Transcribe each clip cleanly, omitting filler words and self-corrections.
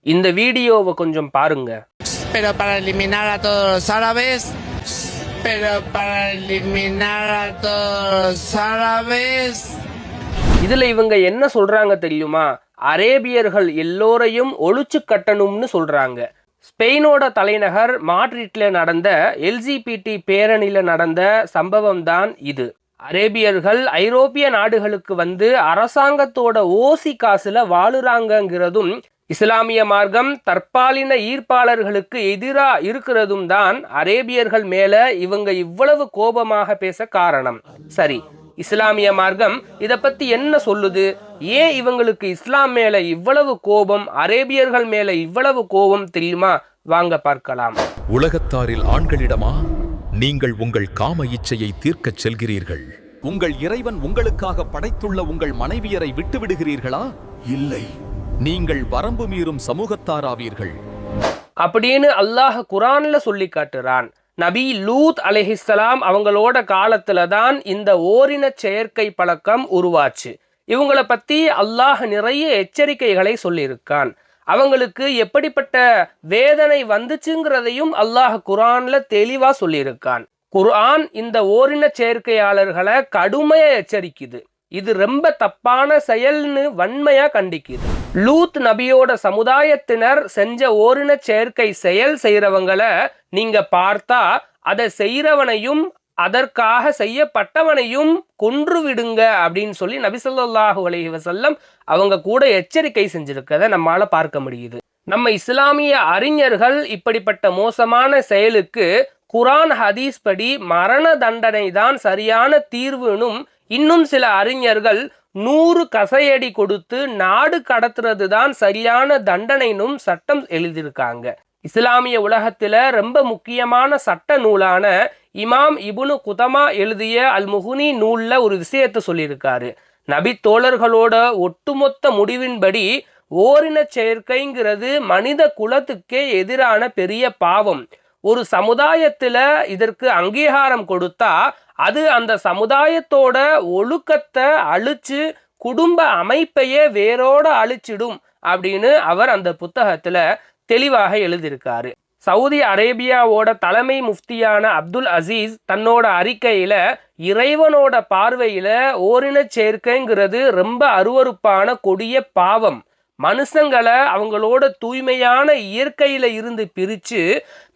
இந்த வீடியோவை கொஞ்சம் பாருங்க. Pero para eliminar a todos los árabes, pero para eliminar a todos los árabes. இதுல இவங்க என்ன சொல்றாங்க தெரியுமா? அரேபியர்கள் எல்லோரையும் ஒழிச்சு கட்டணும்னு சொல்றாங்க. ஸ்பெயினோட தலைநகர் மாட்ரிட்ல நடந்த எல்ஜிபிடி பேரணியில நடந்த சம்பவம் தான் இது. அரேபியர்கள் ஐரோப்பிய நாடுகளுக்கு வந்து அரசாங்கத்தோட ஓசி காசுல வாழுறாங்கிறதும் இஸ்லாமிய மார்க்கம் தற்பாலின ஈர்ப்பாளர்களுக்கு எதிராக இருக்கிறதும் தான் அரேபியர்கள் மேல இவங்க இவ்வளவு கோபமாக பேச காரணம். சரி, இஸ்லாமிய மார்க்கம் இத பத்தி என்ன சொல்லுது? ஏன் இவங்களுக்கு இஸ்லாம் மேல இவ்வளவு கோபம், அரேபியர்கள் மேல இவ்வளவு கோபம் தெரியுமா? வாங்க பார்க்கலாம். உலகத்தாரில் ஆண்களிடமா நீங்கள் உங்கள் காம இச்சையை தீர்க்கச் செல்கிறீர்கள்? உங்கள் இறைவன் உங்களுக்காக படைத்துள்ள உங்கள் மனைவியரை விட்டுவிடுகிறீர்களா? இல்லை, நீங்கள் வரம்பு மீறும் சமூகத்தாராவீர்கள் அப்படின்னு அல்லாஹ் குர்ஆன்ல சொல்லி காட்டுறான். நபி லூத் அலைஹிஸ்ஸலாம் அவங்களோட காலத்துல தான் இந்த ஓரின செயற்கை பழக்கம் உருவாச்சு. இவங்களை பத்தி அல்லாஹ் நிறைய எச்சரிக்கைகளை சொல்லியிருக்கான். அவங்களுக்கு எப்படிப்பட்ட வேதனை வந்துச்சுங்கிறதையும் அல்லாஹ் குர்ஆன்ல தெளிவா சொல்லியிருக்கான். குர்ஆன் இந்த ஓரின செயற்கையாளர்களை கடுமையா எச்சரிக்குது. இது ரொம்ப தப்பான செயல்னு வன்மையா கண்டிக்குது. லூத் நபியோட சமுதாயத்தினர் செஞ்ச ஓரின செயற்கை செயல் செய்யறவங்களை நீங்க பார்த்தா அதை செய்யறவனையும் அதற்காக செய்யப்பட்டவனையும் கொன்று விடுங்க அப்படின்னு சொல்லி நபி ஸல்லல்லாஹு அலைஹி வஸல்லம் அவங்க கூட எச்சரிக்கை செஞ்சிருக்கதை நம்மால பார்க்க முடியுது. நம்ம இஸ்லாமிய அறிஞர்கள் இப்படிப்பட்ட மோசமான செயலுக்கு குர்ஆன் ஹதீஸ் படி மரண தண்டனை தான் சரியான தீர்வுனும், இன்னும் சில அறிஞர்கள் 100 கசையடி கொடுத்து நாடு கடத்துறது தான் சரியான தண்டனைனும் சட்டம் எழுதியிருக்காங்க. இஸ்லாமிய உலகத்துல ரொம்ப முக்கியமான சட்ட நூலான இமாம் இப்னு குதமா எழுதிய அல் முஹ்னி நூல்ல ஒரு விஷயத்தை சொல்லியிருக்காரு. நபி தோழர்களோட ஒட்டுமொத்த முடிவின்படி ஓரின சேர்க்கைங்கிறது மனித குலத்துக்கே எதிரான பெரிய பாவம். ஒரு சமுதாயத்துல இதற்கு அங்கீகாரம் கொடுத்தா அது அந்த சமுதாயத்தோட ஒழுக்கத்தை அழிச்சு குடும்ப அமைப்பையே வேரோட அழிச்சிடும் அப்படின்னு அவர் அந்த புத்தகத்துல தெளிவாக எழுதியிருக்காரு. சவுதி அரேபியாவோட தலைமை முஃப்தியான அப்துல் அசீஸ் தன்னோட அறிக்கையில இறைவனோட பார்வையில ஓரின சேர்க்கைங்கிறது ரொம்ப அருவருப்பான கொடிய பாவம். மனுஷங்களை அவங்களோட தூய்மையான இயற்கையில இருந்து பிரிச்சு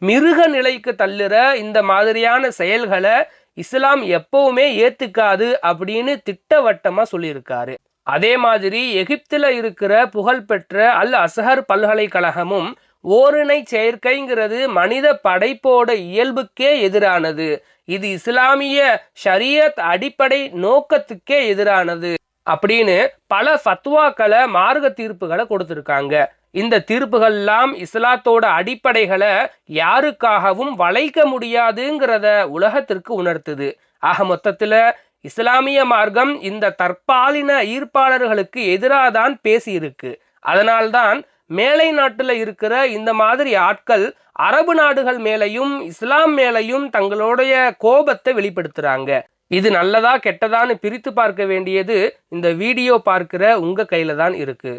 மிருக நிலைக்கு தள்ளுற இந்த மாதிரியான செயல்களை இஸ்லாம் எப்பவுமே ஏத்துக்காது அப்படின்னு திட்டவட்டமா சொல்லியிருக்காரு. அதே மாதிரி எகிப்துல இருக்கிற புகழ்பெற்ற அல் அஸ்ஹர் பல்கலைக்கழகமும் ஓரினை செயற்கைங்கிறது மனித படைப்போட இயல்புக்கே எதிரானது, இது இஸ்லாமிய ஷரியத் அடிப்படை நோக்கத்துக்கே எதிரானது அப்படின்னு பல ஃபத்வாக்களை மார்க்க தீர்ப்புகளை கொடுத்திருக்காங்க. இந்த தீர்ப்புகள்லாம் இஸ்லாத்தோட அடிப்படைகளை யாருக்காகவும் வளைக்க முடியாதுங்கிறத உலகத்திற்கு உணர்த்துது. ஆக மொத்தத்துல இஸ்லாமிய மார்க்கம் இந்த தற்பாலின ஈர்ப்பாளர்களுக்கு எதிராக தான் பேசியிருக்கு. அதனால்தான் மேலை நாட்டுல இருக்கிற இந்த மாதிரி ஆட்கள் அரபு நாடுகள் மேலையும் இஸ்லாம் மேலையும் தங்களுடைய கோபத்தை வெளிப்படுத்துறாங்க. இது நல்லதா கெட்டதான்னு பிரித்து பார்க்க வேண்டியது இந்த வீடியோ பார்க்கிற உங்க கையில தான் இருக்கு.